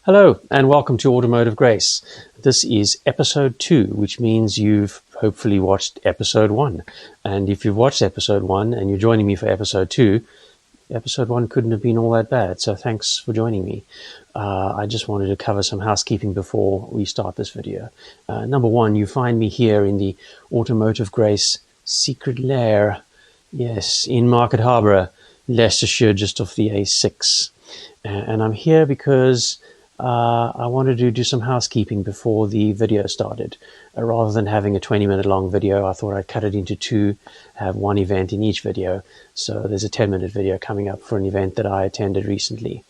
Hello and welcome to Automotive Grace. This is episode 2, which means you've hopefully watched episode 1. And if you've watched episode 1 and you're joining me for episode 2, episode 1 couldn't have been all that bad. So thanks for joining me. I just wanted to cover some housekeeping before we start this video. Number 1, you find me here in the Automotive Grace secret lair. Yes, in Market Harbour, Leicestershire, just off the A6. And I'm here because I wanted to do some housekeeping before the video started. Rather than having a 20-minute long video, I thought I'd cut it into 2, have one event in each video. So there's a 10-minute video coming up for an event that I attended recently.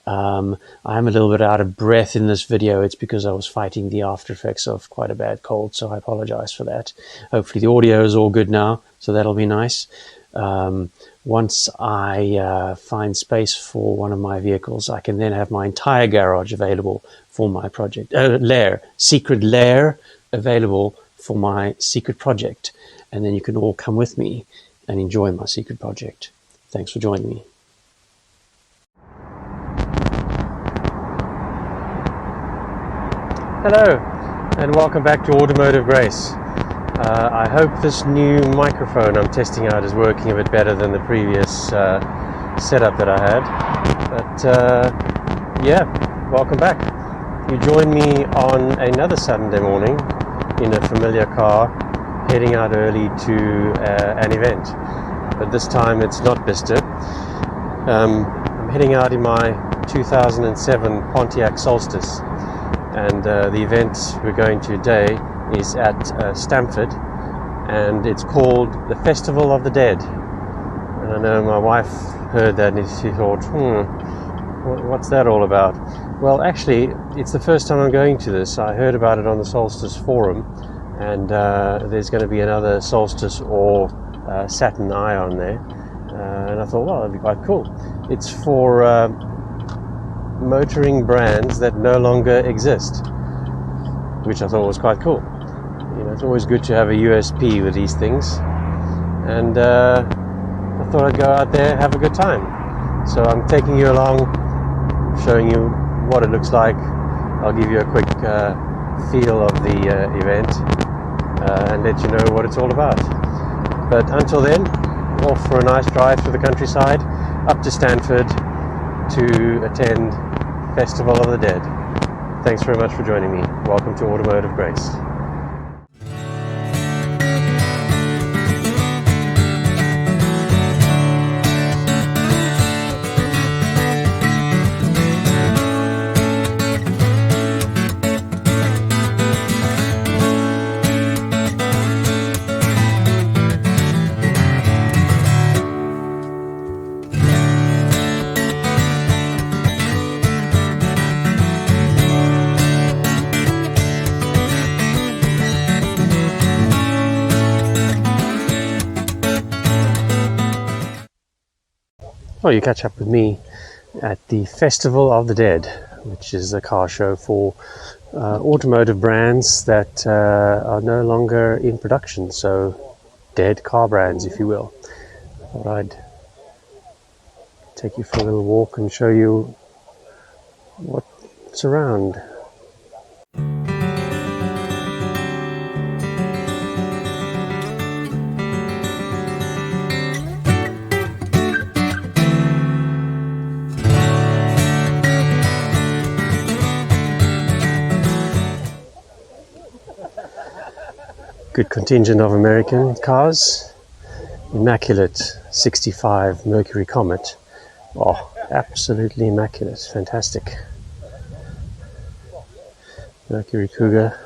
I'm a little bit out of breath in this video. It's because I was fighting the after effects of quite a bad cold, so I apologize for that. Hopefully the audio is all good now, so that'll be nice. Once I find space for one of my vehicles, I can then have my entire garage available for my project. Secret lair available for my secret project. And then you can all come with me and enjoy my secret project. Thanks for joining me. Hello, and welcome back to Automotive Grace. I hope this new microphone I'm testing out is working a bit better than the previous setup that I had. But yeah, welcome back. You join me on another Sunday morning in a familiar car, heading out early to an event. But this time it's not Bicester. I'm heading out in my 2007 Pontiac Solstice. And the event we're going to today is at Stamford, and it's called the Festival of the Dead. And I know my wife heard that and she thought, what's that all about? Well, actually, it's the first time I'm going to this. I heard about it on the Solstice forum, and there's going to be another Solstice or Saturn Eye on there. And I thought, well, that'd be quite cool. It's for motoring brands that no longer exist, which I thought was quite cool. You know, it's always good to have a USP with these things, and I thought I'd go out there, have a good time. So I'm taking you along, showing you what it looks like. I'll give you a quick feel of the event and let you know what it's all about. But until then, off for a nice drive through the countryside, up to Stamford to attend Festival of the Dead. Thanks very much for joining me. Welcome to Automotive Grace. Well, you catch up with me at the Festival of the Dead, which is a car show for automotive brands that are no longer in production, so dead car brands, if you will. I thought I'd take you for a little walk and show you what's around. Good contingent of American cars. Immaculate 65 Mercury Comet. Oh, absolutely immaculate. Fantastic. Mercury Cougar.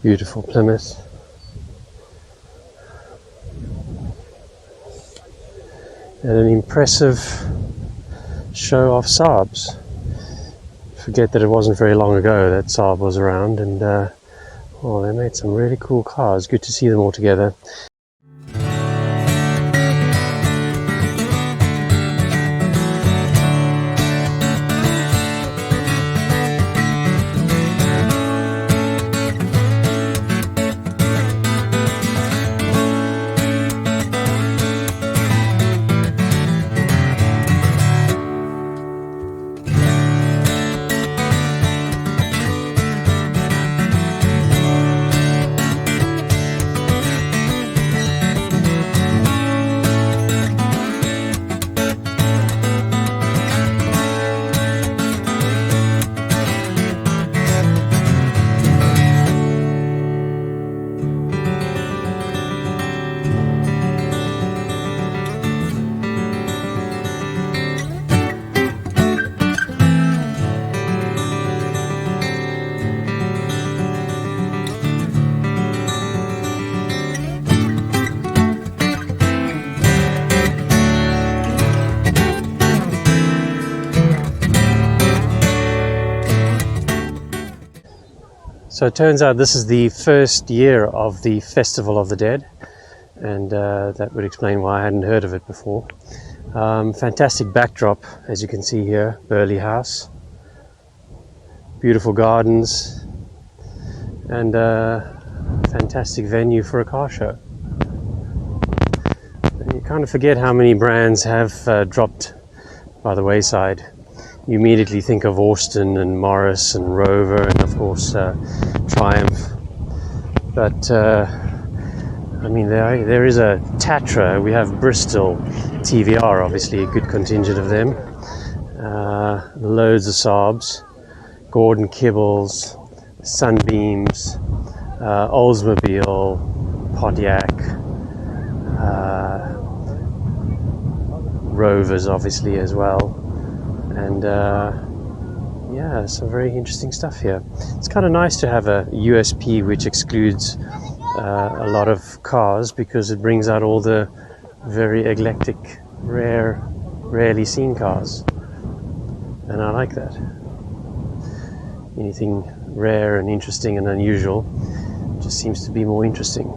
Beautiful Plymouth. And an impressive show of Saabs. Forget that it wasn't very long ago that Saab was around, and Oh, they made some really cool cars. Good to see them all together. So it turns out this is the first year of the Festival of the Dead, and that would explain why I hadn't heard of it before. Fantastic backdrop, as you can see here, Burghley House. Beautiful gardens, and fantastic venue for a car show. And you kind of forget how many brands have dropped by the wayside. You immediately think of Austin and Morris and Rover and of course Triumph, but I mean there is a Tatra, we have Bristol, TVR, obviously a good contingent of them, loads of Saabs, Gordon Kibbles, Sunbeams, Oldsmobile, Pontiac, Rovers obviously as well. And yeah, some very interesting stuff here. It's kind of nice to have a USP which excludes a lot of cars, because it brings out all the very eclectic, rarely seen cars, and I like that. Anything rare and interesting and unusual just seems to be more interesting.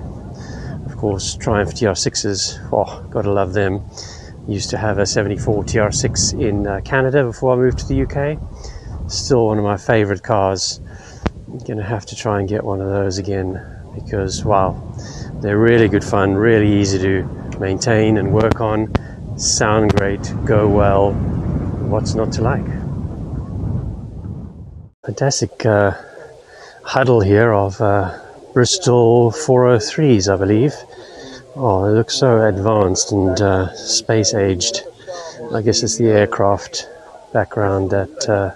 Of course, Triumph TR6s, oh, gotta love them. Used to have a 74 TR6 in Canada before I moved to the UK. Still one of my favorite cars. I'm gonna have to try and get one of those again, because wow, they're really good fun, really easy to maintain and work on, sound great, go well. What's not to like? Fantastic huddle here of Bristol 403s, I believe. Oh, it looks so advanced and space-aged. I guess it's the aircraft background that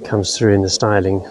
comes through in the styling.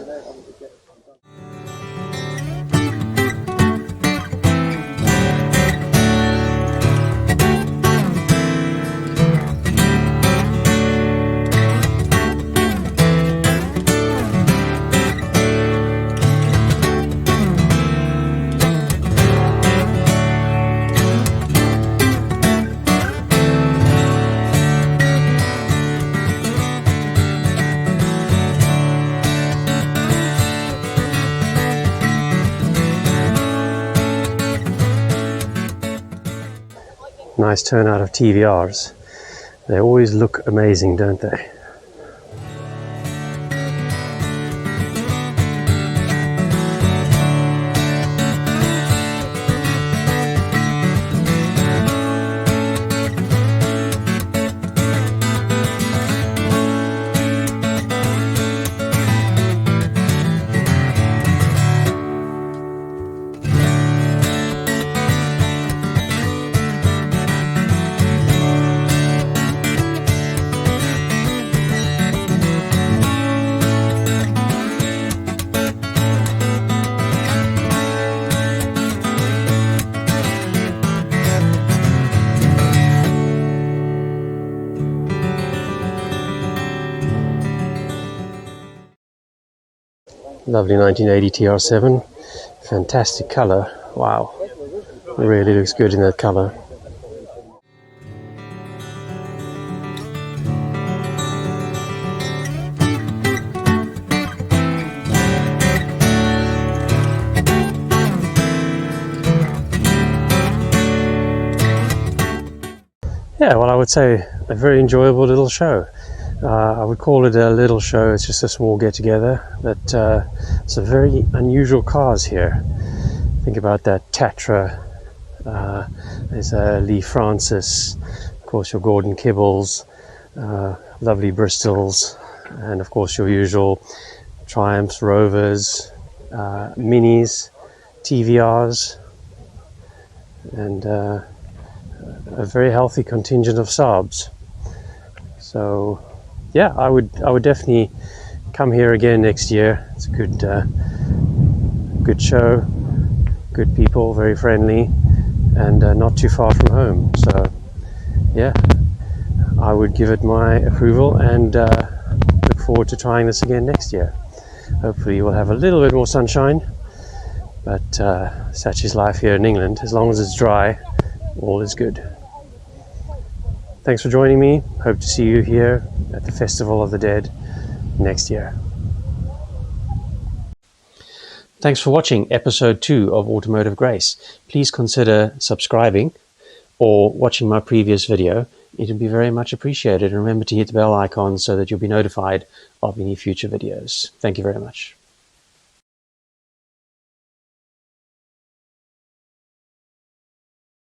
Nice turnout of TVRs. They always look amazing, don't they? Lovely 1980 TR7, fantastic colour, wow, it really looks good in that colour. Yeah, well, I would say a very enjoyable little show. I would call it a little show. It's just a small get-together, but some very unusual cars here. Think about that Tatra. There's Lee Francis, of course your Gordon Kibbles, lovely Bristols, and of course your usual Triumphs, Rovers, Minis, TVRs, and a very healthy contingent of Saabs. So yeah, I would definitely come here again next year. It's a good show, good people, very friendly, and not too far from home. So yeah, I would give it my approval, and look forward to trying this again next year. Hopefully we'll have a little bit more sunshine, but such is life here in England. As long as it's dry, all is good. Thanks for joining me. Hope to see you here at the Festival of the Dead next year. Thanks for watching episode 2 of Automotive Grace. Please consider subscribing or watching my previous video. It would be very much appreciated. And remember to hit the bell icon so that you'll be notified of any future videos. Thank you very much.